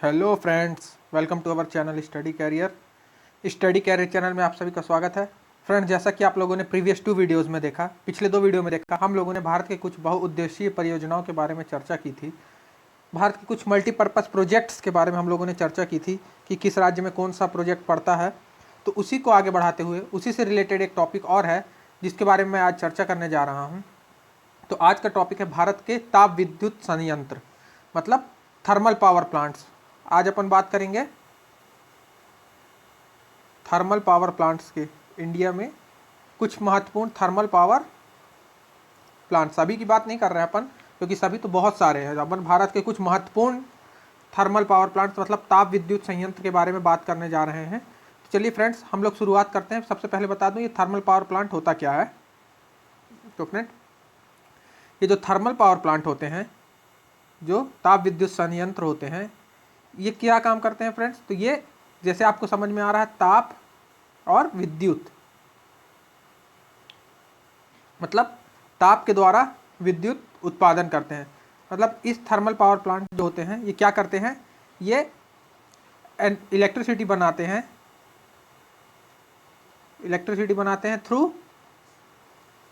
Hello friends, welcome to our channel study career channel में आप सभी का स्वागत है। फ्रेंड्स, जैसा कि आप लोगों ने प्रीवियस 2 वीडियोज़ में देखा, पिछले 2 वीडियो में देखा, हम लोगों ने भारत के कुछ बहुउद्देशीय परियोजनाओं के बारे में चर्चा की थी। भारत के कुछ मल्टीपर्पज़ प्रोजेक्ट्स के बारे में हम लोगों ने चर्चा की थी कि किस राज्य में कौन सा प्रोजेक्ट पड़ता है। तो उसी को आगे बढ़ाते हुए उसी से रिलेटेड एक टॉपिक और है जिसके बारे में मैं आज चर्चा करने जा रहा हूँ। तो आज का टॉपिक है भारत के ताप विद्युत संयंत्र, मतलब थर्मल पावर प्लांट्स। आज अपन बात करेंगे थर्मल पावर प्लांट्स के, इंडिया में कुछ महत्वपूर्ण थर्मल पावर प्लांट। सभी की बात नहीं कर रहे हैं अपन, क्योंकि सभी तो बहुत सारे हैं। अपन भारत के कुछ महत्वपूर्ण थर्मल पावर प्लांट्स मतलब ताप विद्युत संयंत्र के बारे में बात करने जा रहे हैं। तो चलिए फ्रेंड्स, हम लोग शुरुआत करते हैं। सबसे पहले बता दूं ये थर्मल पावर प्लांट होता क्या है। तो फ्रेंड, ये जो थर्मल पावर प्लांट होते हैं, जो ताप विद्युत संयंत्र होते हैं, ये क्या काम करते हैं फ्रेंड्स। तो ये जैसे आपको समझ में आ रहा है, ताप और विद्युत, मतलब ताप के द्वारा विद्युत उत्पादन करते हैं। मतलब इस थर्मल पावर प्लांट जो होते हैं, ये क्या करते हैं, ये इलेक्ट्रिसिटी बनाते हैं थ्रू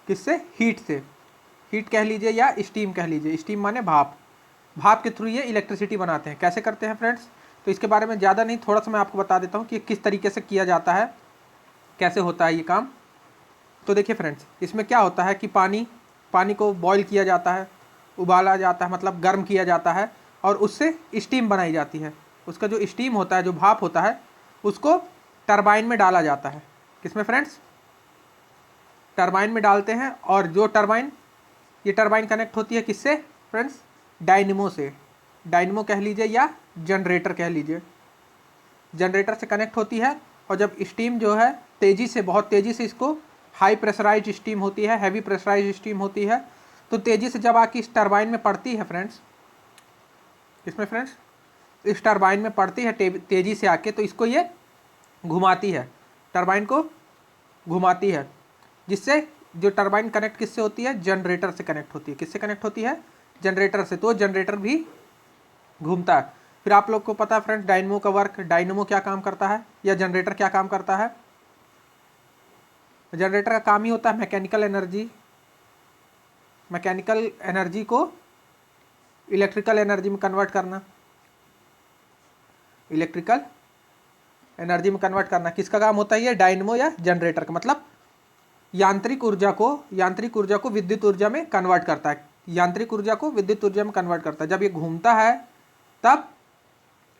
किससे, हीट से। हीट कह लीजिए या स्टीम कह लीजिए। स्टीम माने भाप के थ्रू ये इलेक्ट्रिसिटी बनाते हैं। कैसे करते हैं फ्रेंड्स, तो इसके बारे में ज़्यादा नहीं, थोड़ा सा मैं आपको बता देता हूँ कि किस तरीके से किया जाता है, कैसे होता है ये काम। तो देखिए फ्रेंड्स, इसमें क्या होता है कि पानी को बॉईल किया जाता है, उबाला जाता है, मतलब गर्म किया जाता है, और उससे स्टीम बनाई जाती है। उसका जो स्टीम होता है, जो भाप होता है, उसको टरबाइन में डाला जाता है। किसमें फ्रेंड्स, टरबाइन में डालते हैं। और जो ये टरबाइन कनेक्ट होती है किससे फ्रेंड्स, डायनेमो से। डायनेमो कह लीजिए या जनरेटर कह लीजिए। जनरेटर से कनेक्ट होती है, और जब स्टीम जो है बहुत तेज़ी से इसको हाई प्रेशराइज स्टीम होती है, हैवी प्रेशराइज स्टीम होती है, तो तेज़ी से जब आके इस टरबाइन में पड़ती है फ्रेंड्स, इसमें फ्रेंड्स इस टरबाइन में पड़ती है तेज़ी से आके, तो इसको ये घुमाती है, टरबाइन को घुमाती है, जिससे जो टरबाइन कनेक्ट किससे होती है, जनरेटर से कनेक्ट होती है। किससे कनेक्ट होती है, जनरेटर से। तो जनरेटर भी घूमता है। फिर आप लोग को पता है फ्रेंड्स, डायनेमो का वर्क, डायनेमो क्या काम करता है या जनरेटर क्या काम करता है। जनरेटर का काम ही होता है मैकेनिकल एनर्जी को इलेक्ट्रिकल एनर्जी में कन्वर्ट करना। किसका काम होता है, ये डायनेमो या जनरेटर का। मतलब यांत्रिक ऊर्जा को विद्युत ऊर्जा में कन्वर्ट करता है। जब ये घूमता है तब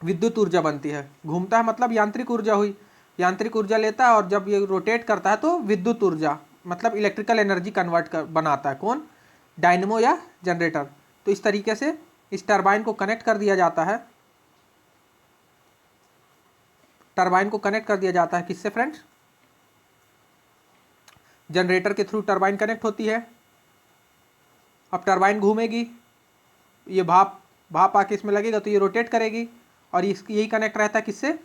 विद्युत ऊर्जा बनती है। घूमता है मतलब यांत्रिक ऊर्जा हुई, यांत्रिक ऊर्जा लेता है, और जब ये रोटेट करता है तो विद्युत ऊर्जा मतलब इलेक्ट्रिकल एनर्जी बनाता है। कौन, डायनेमो या जनरेटर। तो इस तरीके से इस टरबाइन को कनेक्ट कर दिया जाता है। किससे फ्रेंड्स, जनरेटर के थ्रू टरबाइन कनेक्ट होती है। अब टरबाइन घूमेगी, ये भाप आके इसमें लगेगा तो ये रोटेट करेगी, और इसकी यही कनेक्ट रहता है किससे,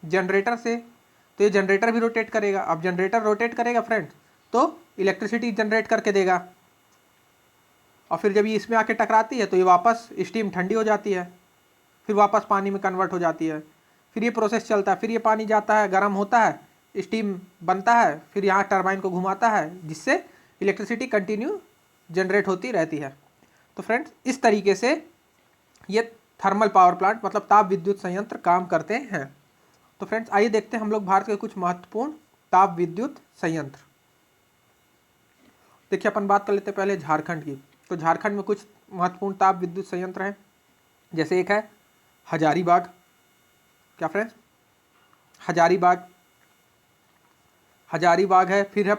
जनरेटर से। तो ये जनरेटर भी रोटेट करेगा। अब जनरेटर रोटेट करेगा फ्रेंड्स, तो इलेक्ट्रिसिटी जनरेट करके देगा, और फिर जब ये इसमें आके टकराती है तो ये वापस स्टीम ठंडी हो जाती है, फिर वापस पानी में कन्वर्ट हो जाती है। फिर ये प्रोसेस चलता है, फिर ये पानी जाता है, गर्म होता है, स्टीम बनता है, फिर यहाँ टरबाइन को घुमाता है, जिससे इलेक्ट्रिसिटी कंटिन्यू जनरेट होती रहती है। तो फ्रेंड्स, इस तरीके से ये थर्मल पावर प्लांट मतलब ताप विद्युत संयंत्र काम करते हैं। तो फ्रेंड्स, आइए देखते हैं हम लोग भारत के कुछ महत्वपूर्ण ताप विद्युत संयंत्र। देखिए, अपन बात कर लेते हैं पहले झारखंड की। तो झारखंड में कुछ महत्वपूर्ण ताप विद्युत संयंत्र हैं। जैसे एक है हजारीबाग। क्या फ्रेंड्स, हजारीबाग है। फिर है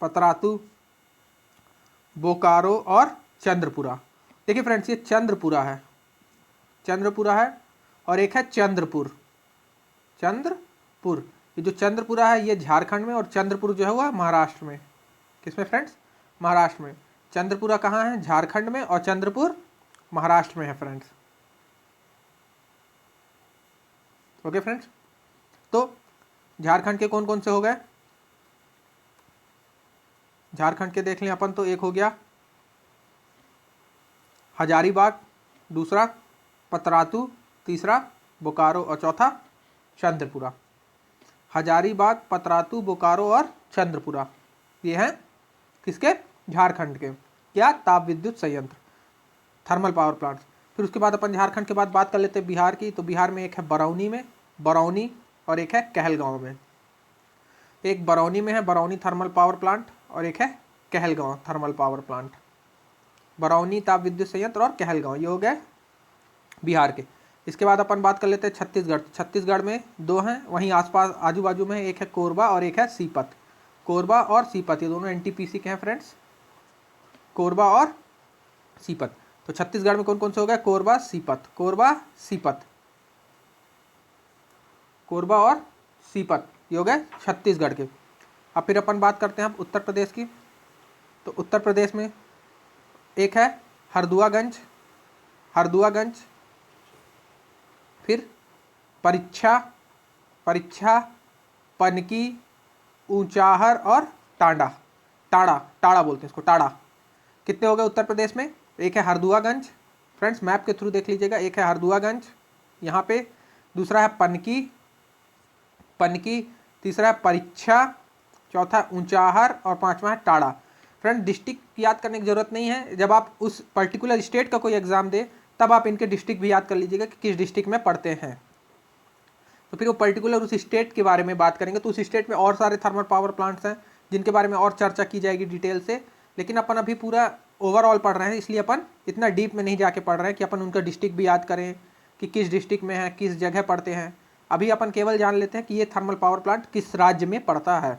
पतरातू, बोकारो और चंद्रपुरा। देखिए फ्रेंड्स, ये चंद्रपुरा है, और एक है चंद्रपुर। ये जो चंद्रपुरा है ये झारखंड में, और चंद्रपुर जो है वो महाराष्ट्र में। किसमें फ्रेंड्स, महाराष्ट्र में। चंद्रपुरा कहाँ है, झारखंड में, और चंद्रपुर महाराष्ट्र में है फ्रेंड्स। ओके फ्रेंड्स, तो झारखंड के कौन कौन से हो गए, झारखंड के देख लें अपन। तो एक हो गया हजारीबाग, दूसरा पतरातू, तीसरा बोकारो और चौथा चंद्रपुरा। हजारीबाग, पतरातू, बोकारो और चंद्रपुरा ये हैं किसके? झारखंड के। क्या? ताप विद्युत संयंत्र, थर्मल पावर प्लांट्स। फिर उसके बाद अपन झारखंड के बाद बात कर लेते हैं बिहार की। तो बिहार में एक है बरौनी में, बरौनी, और एक है कहलगांव में। एक बरौनी में है बरौनी थर्मल पावर प्लांट और एक है Kahalgaon thermal power plant. Barauni ताप विद्युत संयंत्र और कहलगांव ये हो गए बिहार के। इसके बाद अपन बात कर लेते हैं छत्तीसगढ़। छत्तीसगढ़ में दो हैं, वहीं आसपास आजू बाजू में एक है कोरबा और एक है सीपत। कोरबा और सीपत ये दोनों एनटीपीसी के हैं फ्रेंड्स, कोरबा और सीपत। तो छत्तीसगढ़ में कौन कौन से हो गए? कोरबा, सीपत, कोरबा, सीपत, कोरबा और सीपत ये हो गए छत्तीसगढ़ के। अब फिर अपन बात करते हैं उत्तर प्रदेश की। तो उत्तर प्रदेश में एक है हरदुआगंज, हरदुआगंज, फिर परीक्षा, परीक्षा, पनकी, ऊंचाहर और टांडा, टाड़ा, टाड़ा बोलते हैं इसको, टाड़ा। कितने हो गए उत्तर प्रदेश में? एक है हरदुआगंज, फ्रेंड्स मैप के थ्रू देख लीजिएगा, एक है हरदुआगंज यहाँ पे, दूसरा है पनकी, पनकी, तीसरा है परीक्षा, चौथा ऊंचाहर और पांचवा है टाड़ा। फ्रेंड डिस्ट्रिक्ट याद करने की जरूरत नहीं है, जब आप उस पर्टिकुलर स्टेट का कोई एग्जाम दे तब आप इनके डिस्ट्रिक्ट भी याद कर लीजिएगा कि किस डिस्ट्रिक्ट में पढ़ते हैं। तो फिर वो पर्टिकुलर उस स्टेट के बारे में बात करेंगे। तो उस स्टेट में और सारे थर्मल पावर प्लांट्स हैं जिनके बारे में और चर्चा की जाएगी डिटेल से, लेकिन अपन अभी पूरा ओवरऑल पढ़ रहे हैं, इसलिए अपन इतना डीप में नहीं जाके पढ़ रहे हैं कि अपन उनका डिस्ट्रिक्ट भी याद करें कि किस डिस्ट्रिक्ट में है, किस जगह पढ़ते हैं। अभी अपन केवल जान लेते हैं कि ये थर्मल पावर प्लांट किस राज्य में पड़ता है।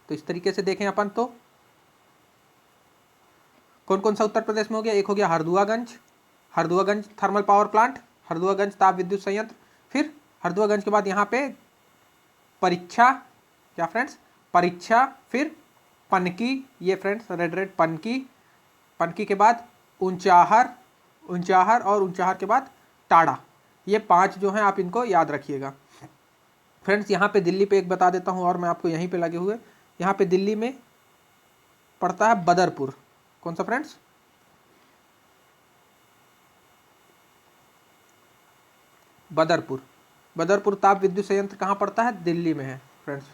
तो इस तरीके से देखें अपन तो कौन कौन सा उत्तर प्रदेश में हो गया? एक हो गया Harduaganj, Harduaganj thermal power plant, Harduaganj ताप विद्युत संयंत्र। फिर हरदुआगंज के बाद यहाँ पे परीक्षा, क्या फ्रेंड्स? परीक्षा, फिर पनकी, ये friends red red Panki, Panki के बाद ऊंचाहर, ऊंचाहर और ऊंचाहर के बाद टाड़ा। ये 5 जो हैं आप इनको याद रखिएगा। फ्रेंड्स यहाँ पे दिल्ली पे एक बता देता हूँ और मैं आपको यहीं पे लगे हुए, यहाँ पे दिल्ली में पड़ता है बदरपुर। कौन सा फ्रेंड्स? बदरपुर। बदरपुर ताप विद्युत संयंत्र कहाँ पड़ता है? दिल्ली में है फ्रेंड्स,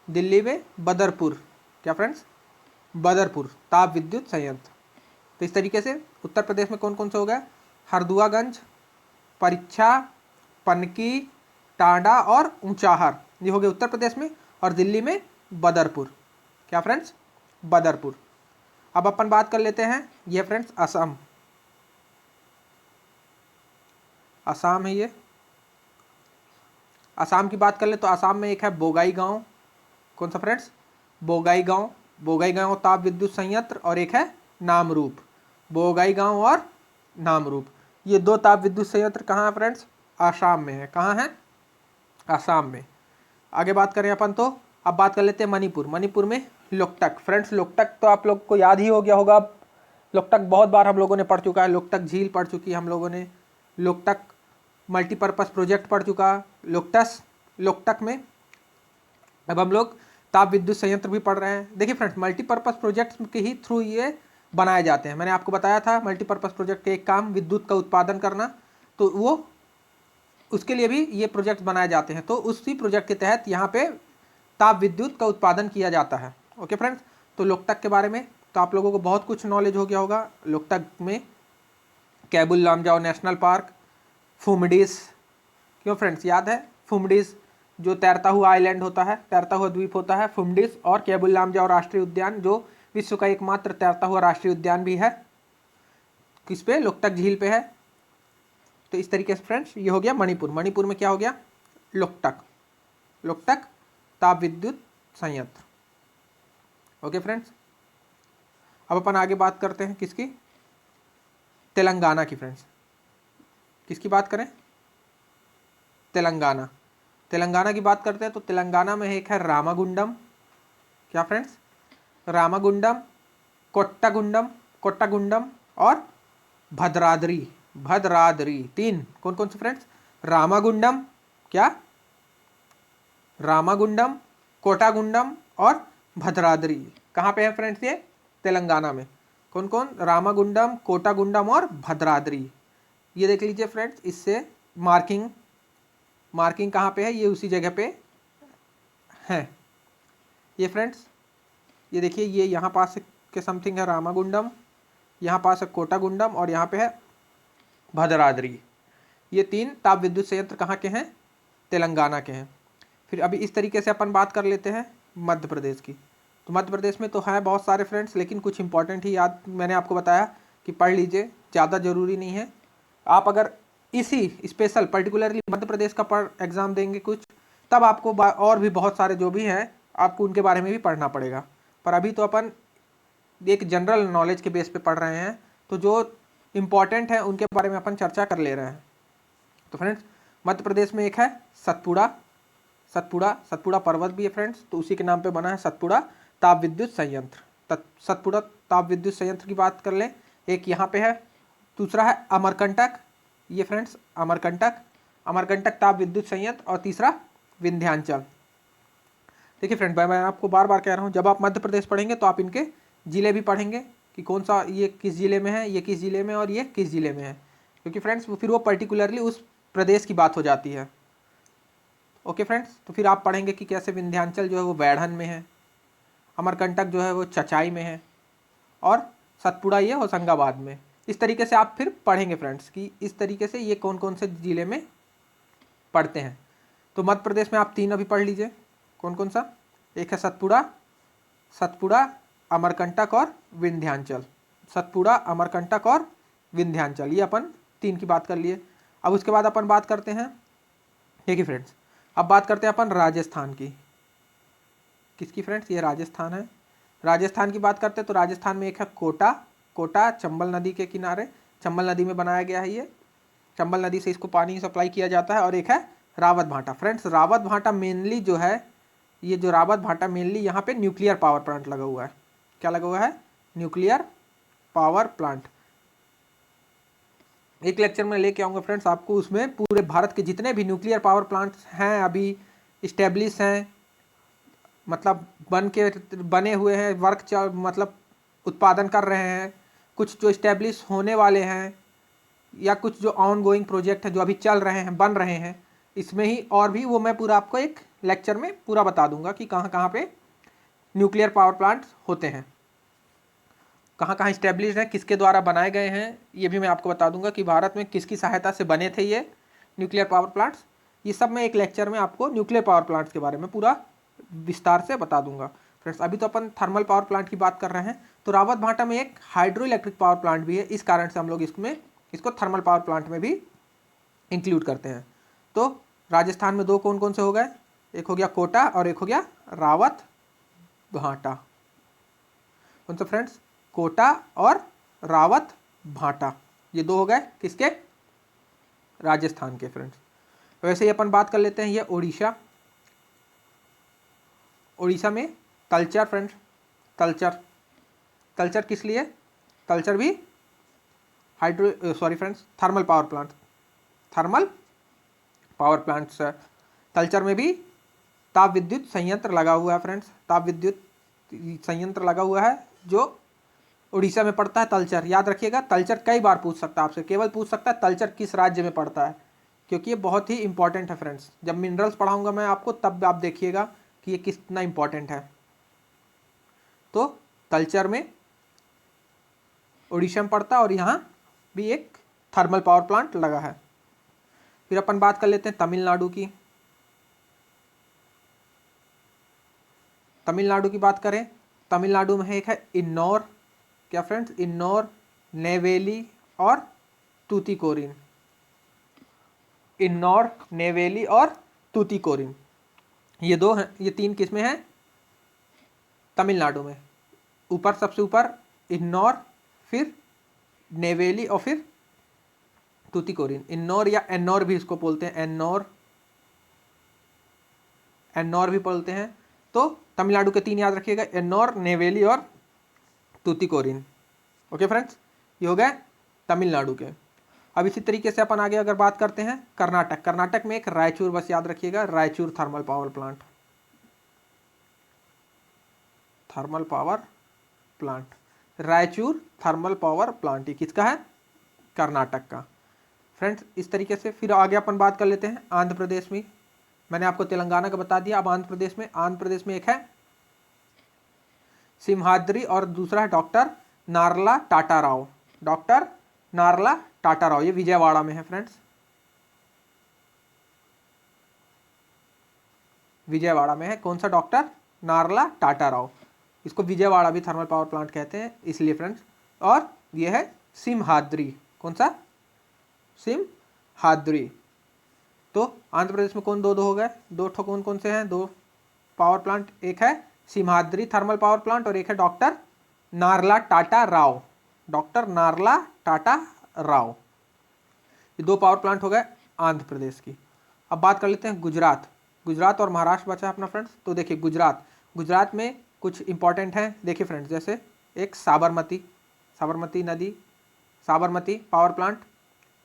दिल्ली में बदरपुर। क्या फ्रेंड्स? बदरपुर ताप विद्युत संयंत्र। तो इस तरीके से उत्तर प्रदेश में कौन कौन से हो गया? हरदुआगंज, परीक्षा, पनकी, टांडा और ऊंचाहर, ये हो गए उत्तर प्रदेश में। और दिल्ली में बदरपुर। क्या फ्रेंड्स? बदरपुर। अब अपन बात कर लेते हैं, ये फ्रेंड्स असम, असम है ये। असम की बात कर ले तो असम में एक है बोगाई गांव। कौन सा फ्रेंड्स? बोगाई गांव, बोगाई गांव ताप विद्युत संयंत्र, और एक है नामरूप, बोगाई गांव और नामरूप। ये 2 ताप विद्युत संयंत्र कहाँ है फ्रेंड्स? आसाम में है। कहाँ है? आसाम में। आगे बात करें अपन तो अब बात कर लेते हैं मणिपुर। मणिपुर में लोकटक। फ्रेंड्स लोकटक तो आप लोग को याद ही हो गया होगा, लोकटक बहुत बार हम लोगों ने पढ़ चुका है, लोकटक झील पढ़ चुकी हम लोगों ने, लोकटक मल्टीपर्पज़ प्रोजेक्ट पढ़ चुका, लोकटक में अब हम लोग ताप विद्युत संयंत्र भी पढ़ रहे हैं। देखिए फ्रेंड्स मल्टीपर्पज़ प्रोजेक्ट्स के ही थ्रू ये बनाए जाते हैं। मैंने आपको बताया था मल्टीपर्पज़ प्रोजेक्ट का एक काम विद्युत का उत्पादन करना, तो वो उसके लिए भी ये प्रोजेक्ट बनाए जाते हैं। तो उसी प्रोजेक्ट के तहत यहाँ पे ताप विद्युत का उत्पादन किया जाता है। ओके फ्रेंड्स, तो लोकटक के बारे में तो आप लोगों को बहुत कुछ नॉलेज हो गया होगा। लोकटक में कैबुल लामजाओ नेशनल पार्क, फुमडिस, क्यों फ्रेंड्स याद है? फुमडिस जो तैरता हुआ आइलैंड होता है, तैरता हुआ द्वीप होता है फुमडिस, और कैबुल लामजाओ राष्ट्रीय उद्यान जो विश्व का एकमात्र तैरता हुआ राष्ट्रीय उद्यान भी है, किस पे? लोकटक झील पे है। तो इस तरीके से फ्रेंड्स ये हो गया मणिपुर। मणिपुर में क्या हो गया? लोकटक, लोकटक ताप विद्युत संयंत्र। ओके फ्रेंड्स, अब अपन आगे बात करते हैं किसकी? तेलंगाना की। फ्रेंड्स किसकी बात करें? तेलंगाना। तेलंगाना की बात करते हैं तो तेलंगाना में एक है रामागुंडम। क्या फ्रेंड्स? रामागुंडम, कोट्टागुंडम, कोट्टागुंडम और भद्राद्री, भद्राद्री। 3 कौन कौन से फ्रेंड्स? रामागुंडम, क्या? रामागुंडम, कोटागुंडम और भद्राद्री। कहाँ पे है फ्रेंड्स ये? तेलंगाना में। कौन कौन? रामागुंडम, कोटागुंडम और भद्राद्री। ये देख लीजिए फ्रेंड्स, इससे मार्किंग, मार्किंग कहाँ पे है, ये उसी जगह पे है। ये फ्रेंड्स ये देखिए, ये यहाँ पास के समथिंग है रामागुंडम, यहाँ पास है कोटागुंडम और यहाँ पे है भद्राद्री। ये 3 ताप विद्युत संयंत्र कहाँ के हैं, तेलंगाना के हैं। फिर अभी इस तरीके से अपन बात कर लेते हैं मध्य प्रदेश की। तो मध्य प्रदेश में तो है बहुत सारे फ्रेंड्स, लेकिन कुछ इंपॉर्टेंट ही याद मैंने आपको बताया कि पढ़ लीजिए, ज़्यादा ज़रूरी नहीं है। आप अगर इसी स्पेशल पर्टिकुलरली मध्य प्रदेश का एग्ज़ाम देंगे कुछ, तब आपको और भी बहुत सारे जो भी हैं आपको उनके बारे में भी पढ़ना पड़ेगा। पर अभी तो अपन एक जनरल नॉलेज के बेस पे पढ़ रहे हैं, तो जो इम्पॉर्टेंट है उनके बारे में अपन चर्चा कर ले रहे हैं। तो फ्रेंड्स मध्य प्रदेश में एक है सतपुड़ा, सतपुड़ा पर्वत भी है फ्रेंड्स, तो उसी के नाम पे बना है सतपुड़ा ताप विद्युत संयंत्र। सतपुड़ा ताप विद्युत संयंत्र की बात कर लें, एक यहाँ पे है, दूसरा है अमरकंटक, ये फ्रेंड्स अमरकंटक ताप विद्युत संयंत्र, और तीसरा विंध्याचल। देखिए फ्रेंड, मैं आपको बार बार कह रहा हूँ, जब आप मध्य प्रदेश पढ़ेंगे तो आप इनके ज़िले भी पढ़ेंगे कि कौन सा ये किस ज़िले में है, ये किस ज़िले में और ये किस ज़िले में है, क्योंकि फ्रेंड्स फिर वो पर्टिकुलरली उस प्रदेश की बात हो जाती है। ओके फ्रेंड्स, तो फिर आप पढ़ेंगे कि कैसे विंध्याचल जो है वो बैढ़न में है, अमरकंटक जो है वो चचाई में है, और सतपुड़ा ये होशंगाबाद में। इस तरीके से आप फिर पढ़ेंगे फ्रेंड्स कि इस तरीके से ये कौन कौन से ज़िले में पढ़ते हैं। तो मध्य प्रदेश में आप 3 अभी पढ़ लीजिए, कौन कौन सा, एक है सतपुड़ा, अमरकंटक और विंध्याचल। सतपुड़ा, अमरकंटक और विंध्याचल, ये अपन 3 की बात कर लिए। अब उसके बाद अपन बात करते हैं, देखिए फ्रेंड्स अब बात करते हैं अपन राजस्थान की। किसकी फ्रेंड्स, ये राजस्थान है। राजस्थान की बात करते हैं तो राजस्थान में एक है कोटा चंबल नदी के किनारे, चंबल नदी में बनाया गया है। ये चंबल नदी से इसको पानी सप्लाई किया जाता है। और एक है रावत भाटा। फ्रेंड्स रावत भाटा मेनली जो है, ये जो रावत भाटा मेनली यहाँ पे न्यूक्लियर पावर प्लांट लगा हुआ है। क्या लगा हुआ है, न्यूक्लियर पावर प्लांट। एक लेक्चर में लेके आऊँगा फ्रेंड्स आपको, उसमें पूरे भारत के जितने भी न्यूक्लियर पावर प्लांट्स हैं अभी इस्टेब्लिश हैं, मतलब बने हुए हैं, मतलब उत्पादन कर रहे हैं, कुछ जो इस्टेब्लिश होने वाले हैं, या कुछ जो ऑन गोइंग प्रोजेक्ट है जो अभी चल रहे हैं, बन रहे हैं, इसमें ही और भी वो मैं पूरा आपको एक लेक्चर में पूरा बता दूंगा कि कहाँ कहाँ पे न्यूक्लियर पावर प्लांट होते हैं, कहाँ कहाँ इस्टेब्लिश हैं, किसके द्वारा बनाए गए हैं, ये भी मैं आपको बता दूंगा कि भारत में किसकी सहायता से बने थे ये न्यूक्लियर पावर प्लांट्स। ये सब मैं एक लेक्चर में आपको न्यूक्लियर पावर प्लांट्स के बारे में पूरा विस्तार से बता दूंगा। फ्रेंड्स अभी तो अपन थर्मल पावर प्लांट की बात कर रहे हैं, तो रावत भाटा में एक हाइड्रो इलेक्ट्रिक पावर प्लांट भी है, इस कारण से हम लोग इसको थर्मल पावर प्लांट में भी इंक्लूड करते हैं। तो राजस्थान में 2 कौन कौन से हो गए, एक हो गया कोटा और एक हो गया रावत भाटा। कौन सा फ्रेंड्स, कोटा और रावत भाटा, ये 2 हो गए किसके, राजस्थान के। फ्रेंड्स वैसे ही अपन बात कर लेते हैं, ये उड़ीसा में तलचर। फ्रेंड्स तलचर किस लिए, तलचर भी थर्मल पावर प्लांट्स है। तलचर में भी ताप विद्युत संयंत्र लगा हुआ है। फ्रेंड्स ताप विद्युत संयंत्र लगा हुआ है जो उड़ीसा में पड़ता है, तलचर। याद रखिएगा, तलचर कई बार पूछ सकता है आपसे, केवल पूछ सकता है तलचर किस राज्य में पड़ता है, क्योंकि ये बहुत ही इंपॉर्टेंट है। फ्रेंड्स जब मिनरल्स पढ़ाऊंगा मैं आपको, तब आप देखिएगा कि ये कितना इंपॉर्टेंट है। तो तलचर में उड़ीसा में पड़ता है और यहाँ भी एक थर्मल पावर प्लांट लगा है। फिर अपन बात कर लेते हैं तमिलनाडु की। तमिलनाडु की बात करें, तमिलनाडु में एक है इन्नौर। क्या फ्रेंड्स, इन्नौर, नेवेली और तूतीकोरिन। इन्नौर, नेवेली और तूतीकोरिन, ये 2 हैं, ये 3 किसमें हैं, तमिलनाडु में। ऊपर सबसे ऊपर इन्नौर, फिर नेवेली और फिर तूतीकोरिन। इन्नौर या एन्नौर भी इसको बोलते हैं, एन्नौर भी बोलते हैं। तो तमिलनाडु के 3 याद रखिएगा, एन्नौर, नेवेली और तूतीकोरिन। ओके फ्रेंड्स, ये हो गए तमिलनाडु के। अब इसी तरीके से अपन आगे अगर बात करते हैं कर्नाटक में एक रायचूर, बस याद रखिएगा, Raichur thermal power plant, Raichur thermal power plant, ये किसका है, कर्नाटक का। फ्रेंड्स इस तरीके से। फिर आगे अपन बात कर लेते हैं आंध्र प्रदेश में। मैंने आपको तेलंगाना का बता दिया, अब आंध्र प्रदेश में एक है सिम्हाद्री और दूसरा है डॉक्टर नारला टाटा राव। डॉक्टर नारला टाटा राव, ये विजयवाड़ा में है फ्रेंड्स, विजयवाड़ा में है। कौन सा? डॉक्टर नारला टाटा राव। इसको विजयवाड़ा भी थर्मल पावर प्लांट कहते हैं इसलिए फ्रेंड्स। और ये है सिम्हाद्री। कौन सा? सिम्हाद्री। तो आंध्र प्रदेश में कौन? दो हो गए। दो ठो कौन कौन से हैं? दो पावर प्लांट, एक है सिम्हाद्री थर्मल पावर प्लांट और एक है डॉक्टर नारला टाटा राव। डॉक्टर नारला टाटा राव, ये दो पावर प्लांट हो गए आंध्र प्रदेश की। अब बात कर लेते हैं गुजरात। गुजरात और महाराष्ट्र बचा अपना फ्रेंड्स। तो देखिए गुजरात में कुछ इंपॉर्टेंट हैं। देखिए फ्रेंड्स, जैसे एक साबरमती नदी, Sabarmati power plant,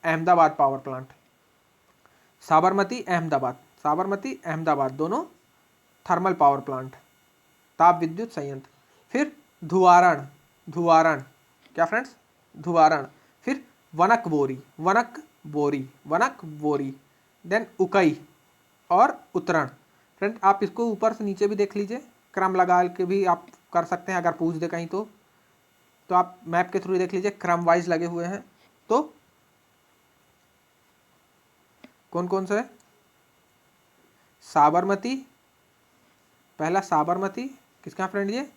Ahmedabad power plant. Sabarmati Ahmedabad दोनों थर्मल पावर प्लांट, ताप विद्युत संयंत्र। फिर धुवारण, क्या फ्रेंड्स? धुवारण। फिर वनकबोरी, देन उकई और उत्तरण। फ्रेंड आप इसको ऊपर से नीचे भी देख लीजिए, क्रम लगा के भी आप कर सकते हैं। अगर पूछ दे कहीं तो आप मैप के थ्रू देख लीजिए, क्रम वाइज लगे हुए हैं। तो कौन कौन से? साबरमती, पहला साबरमती किसका फ्रेंड? ये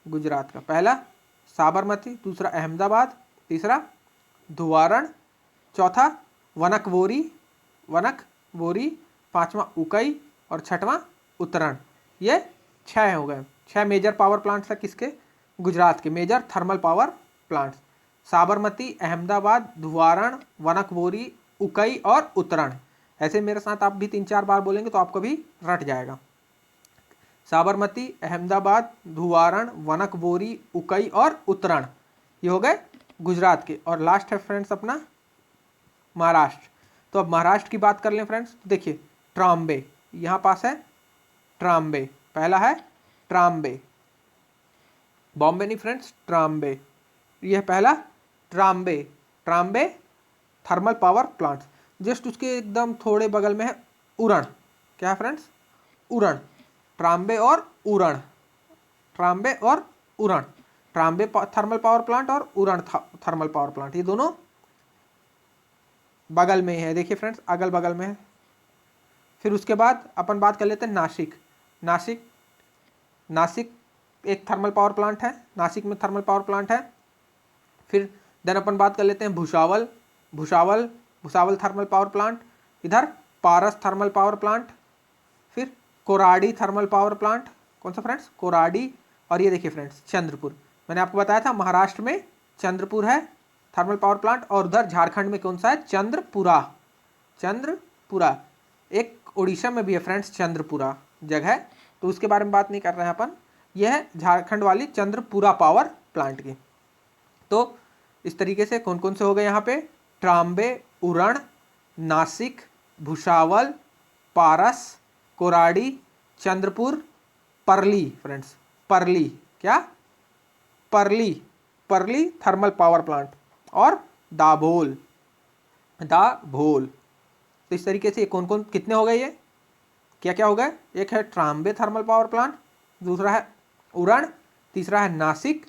गुजरात का। पहला साबरमती, दूसरा अहमदाबाद, तीसरा धुवारण, चौथा वनकबोरी, पांचवा उकई और छठवां उत्तरण। ये 6 हो गए। 6 मेजर पावर प्लांट्स है किसके? गुजरात के major thermal power plants. Sabarmati, Ahmedabad, Dhuvaran, Wanakbori, Ukai और उत्तरण। ऐसे मेरे साथ आप भी 3-4 बार बोलेंगे तो आपको भी रट जाएगा। साबरमती, अहमदाबाद, धुवारण, वनकबोरी, उकई और उत्तरण, ये हो गए गुजरात के। और लास्ट है फ्रेंड्स अपना महाराष्ट्र। तो अब महाराष्ट्र की बात कर लें फ्रेंड्स, तो देखिए ट्राम्बे, यहाँ पास है ट्राम्बे। पहला है ट्राम्बे, बॉम्बे नहीं फ्रेंड्स, ट्राम्बे। यह पहला Trombay thermal power plant. Just उसके एकदम थोड़े बगल में है उरण। क्या है फ्रेंड्स? उरण। ट्राम्बे और Uran, Trombay thermal power plant और उरण थर्मल पावर प्लांट, ये दोनों बगल में है। देखिए फ्रेंड्स, अगल बगल में है। फिर उसके बाद अपन बात कर लेते हैं नासिक एक थर्मल पावर प्लांट है, नासिक में थर्मल पावर प्लांट है। फिर देन अपन बात कर लेते हैं भुसावल थर्मल पावर प्लांट, इधर पारस थर्मल पावर प्लांट। फिर कोराडी थर्मल पावर प्लांट। कौन सा फ्रेंड्स? कोराडी। और ये देखिए फ्रेंड्स चंद्रपुर, मैंने आपको बताया था महाराष्ट्र में चंद्रपुर है थर्मल पावर प्लांट, और उधर झारखंड में कौन सा है? चंद्रपुरा। एक उड़ीसा में भी है फ्रेंड्स चंद्रपुरा जगह, तो उसके बारे में बात नहीं कर रहे हैं अपन। यह है झारखंड वाली चंद्रपुरा पावर प्लांट की। तो इस तरीके से कौन कौन से हो गए यहाँ पे? ट्राम्बे, उरण, नासिक, भुसावल, पारस, कोराडी, चंद्रपुर, परली। फ्रेंड्स परली, क्या? परली थर्मल पावर प्लांट और दाभोल। तो इस तरीके से कौन कौन कितने हो गए? ये क्या क्या हो गए? एक है ट्राम्बे थर्मल पावर प्लांट, दूसरा है उरण, तीसरा है नासिक,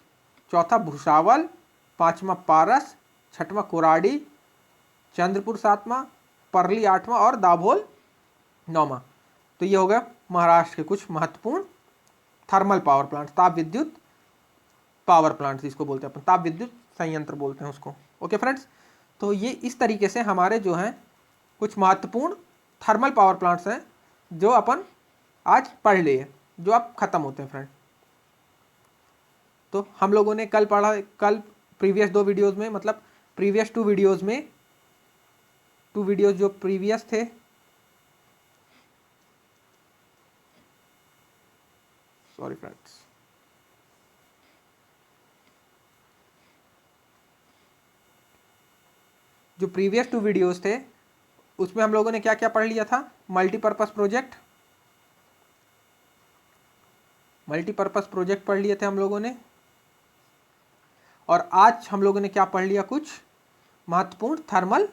चौथा भुसावल, पांचवा पारस, छठवां कोराडी, चंद्रपुर सातवां, परली आठवां और दाभोल नौवां। तो ये हो गया महाराष्ट्र के कुछ महत्वपूर्ण थर्मल पावर प्लांट, ताप विद्युत पावर प्लांट जिसको बोलते हैं अपन, ताप विद्युत संयंत्र बोलते हैं उसको। ओके फ्रेंड्स, तो ये इस तरीके से हमारे जो हैं कुछ महत्वपूर्ण थर्मल पावर प्लांट्स हैं जो अपन आज पढ़ लिए, जो अब खत्म होते हैं फ्रेंड। तो हम लोगों ने कल प्रीवियस 2 वीडियोज़ में, मतलब प्रीवियस 2 वीडियोज़ में, 2 वीडियोज़ जो प्रीवियस थे, सॉरी फ्रेंड्स, जो प्रीवियस 2 वीडियोज़ थे उसमें हम लोगों ने क्या क्या पढ़ लिया था? मल्टीपर्पज़ प्रोजेक्ट पढ़ लिए थे हम लोगों ने। और आज हम लोगों ने क्या पढ़ लिया, कुछ महत्वपूर्ण थर्मल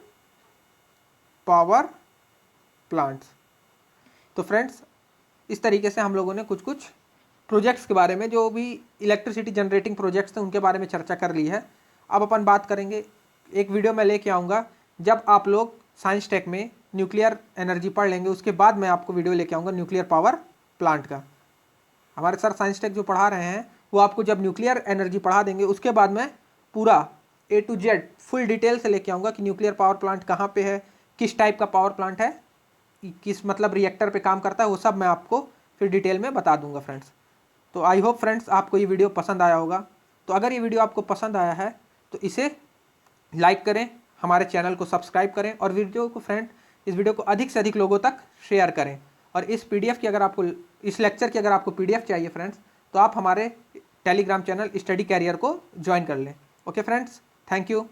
पावर प्लांट्स। तो फ्रेंड्स इस तरीके से हम लोगों ने कुछ कुछ प्रोजेक्ट्स के बारे में, जो भी इलेक्ट्रिसिटी जनरेटिंग प्रोजेक्ट्स थे उनके बारे में चर्चा कर ली है। अब अपन बात करेंगे, एक वीडियो मैं लेके आऊँगा जब आप लोग साइंस टेक में न्यूक्लियर एनर्जी पढ़ लेंगे, उसके बाद मैं आपको वीडियो लेके आऊँगा न्यूक्लियर पावर प्लांट का। हमारे सर साइंस टेक जो पढ़ा रहे हैं वो आपको जब न्यूक्लियर एनर्जी पढ़ा देंगे, उसके बाद मैं पूरा A to Z full detail से लेके आऊँगा कि न्यूक्लियर पावर प्लांट कहाँ पे है, किस टाइप का पावर प्लांट है, किस मतलब रिएक्टर पे काम करता है, वो सब मैं आपको फिर डिटेल में बता दूंगा फ्रेंड्स। तो आई होप फ्रेंड्स आपको ये वीडियो पसंद आया होगा। तो अगर ये वीडियो आपको पसंद आया है तो इसे लाइक करें, हमारे चैनल को सब्सक्राइब करें और वीडियो को इस वीडियो को अधिक से अधिक लोगों तक शेयर करें। और इस PDF की अगर आपको, इस लेक्चर की अगर आपको PDF चाहिए फ्रेंड्स, तो आप हमारे टेलीग्राम चैनल स्टडी कैरियर को ज्वाइन कर लें। Okay friends, thank you.